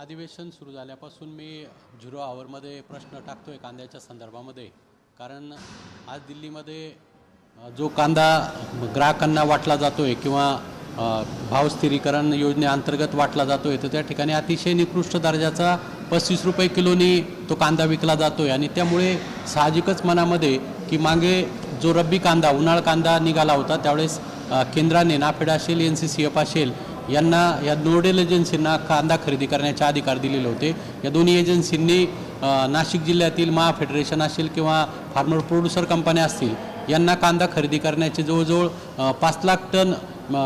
अधिवेशन सुरू झाल्यापासून मी 0 आवरमध्ये प्रश्न टाकतोय कांद्याच्या संदर्भामध्ये। कारण आज दिल्लीमध्ये जो कांदा ग्राहकांना वाटला जातोय किंवा भाव स्थिरीकरण योजनेअंतर्गत वाटला जातोय, तर त्या ठिकाणी अतिशय निकृष्ट दर्जाचा 35 रुपये किलोनी तो कांदा विकला जातोय। आणि त्यामुळे साहजिकच मनामध्ये की मागे जो रब्बी कांदा उन्हाळ कांदा निघाला होता त्यावेळेस केंद्राने नाफेड असेल NCCF असेल यांना या नोडल एजन्सींना कांदा खरेदी करण्याचे अधिकार दिलेले होते। या दोन्ही एजन्सींनी नाशिक जिल्ह्यातील महा फेडरेशन असेल किंवा फार्मर प्रोड्युसर कंपन्या असतील यांना कांदा खरेदी करण्याचे जवळजवळ 5 लाख टन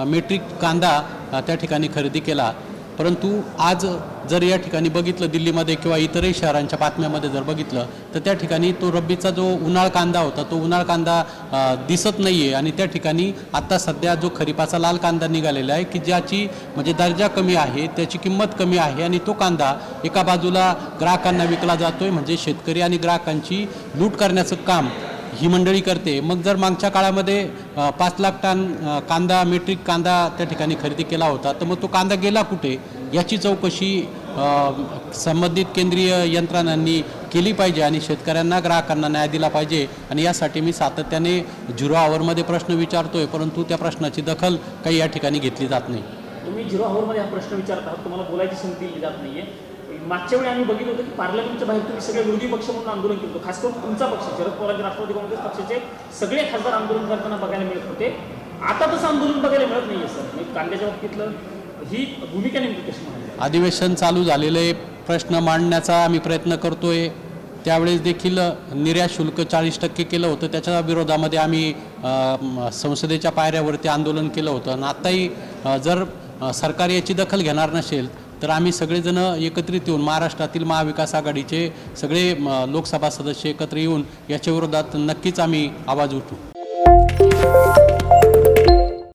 मेट्रिक कांदा त्या ठिकाणी खरेदी केला। परंतु आज जर या ठिकाणी बघितलं दिल्लीमध्ये किंवा इतरही शहरांच्या बातम्यामध्ये जर बघितलं तर त्या ठिकाणी तो रब्बीचा जो उन्हाळ कांदा होता तो उन्हाळ कांदा दिसत नाही आहे। आणि त्या ठिकाणी आता सध्या जो खरीपाचा लाल कांदा निघालेला आहे की ज्याची म्हणजे दर्जा कमी आहे, त्याची किंमत कमी आहे आणि तो कांदा एका बाजूला ग्राहकांना विकला जातोय, म्हणजे शेतकरी आणि ग्राहकांची लूट करण्याचं काम ही मंडळी करते। मग जर मागच्या काळामध्ये 5 लाख टन कांदा मेट्रिक कांदा त्या ठिकाणी खरेदी केला होता, तर मग तो कांदा गेला कुठे याची चौकशी संबंधित केंद्रीय यंत्रणांनी केली पाहिजे आणि शेतकऱ्यांना ग्राहकांना न्याय दिला पाहिजे। आणि यासाठी मी सातत्याने 0 आवरमध्ये प्रश्न विचारतोय, परंतु त्या प्रश्नाची दखल काही या ठिकाणी घेतली जात नाही। तुम्ही 0 आवरमध्ये हा प्रश्न विचारत आहात, तुम्हाला बोलायची संधी दिली जात नाहीये। मागच्या वेळी आम्ही बघितलं होतं की पार्लमेंटच्या बाहेर तुम्ही सगळे विरोधी पक्ष म्हणून आंदोलन केलं होतं। खास करून तुमचा पक्ष शरद पवार राष्ट्रवादी काँग्रेस पक्षाचे सगळे खासदार आंदोलन करताना बघायला मिळत होते। आता तसं आंदोलन बघायला मिळत नाहीये सर। म्हणजे कांद्याच्या बाबतीतलं ही भूमिका नेमकी कशी मांडली? अधिवेशन चालू झालेले प्रश्न मांडण्याचा आम्ही प्रयत्न करतोय। त्यावेळेस देखील निर्यात शुल्क 40% केलं होतं, त्याच्या विरोधामध्ये आम्ही संसदेच्या पायऱ्यावरती आंदोलन केलं होतं। आणि आताही जर सरकार याची दखल घेणार नसेल तर आम्ही सगळेजण एकत्रित येऊन महाराष्ट्रातील महाविकास आघाडीचे सगळे लोकसभा सदस्य एकत्र येऊन याच्या विरोधात नक्कीच आम्ही आवाज उठवू।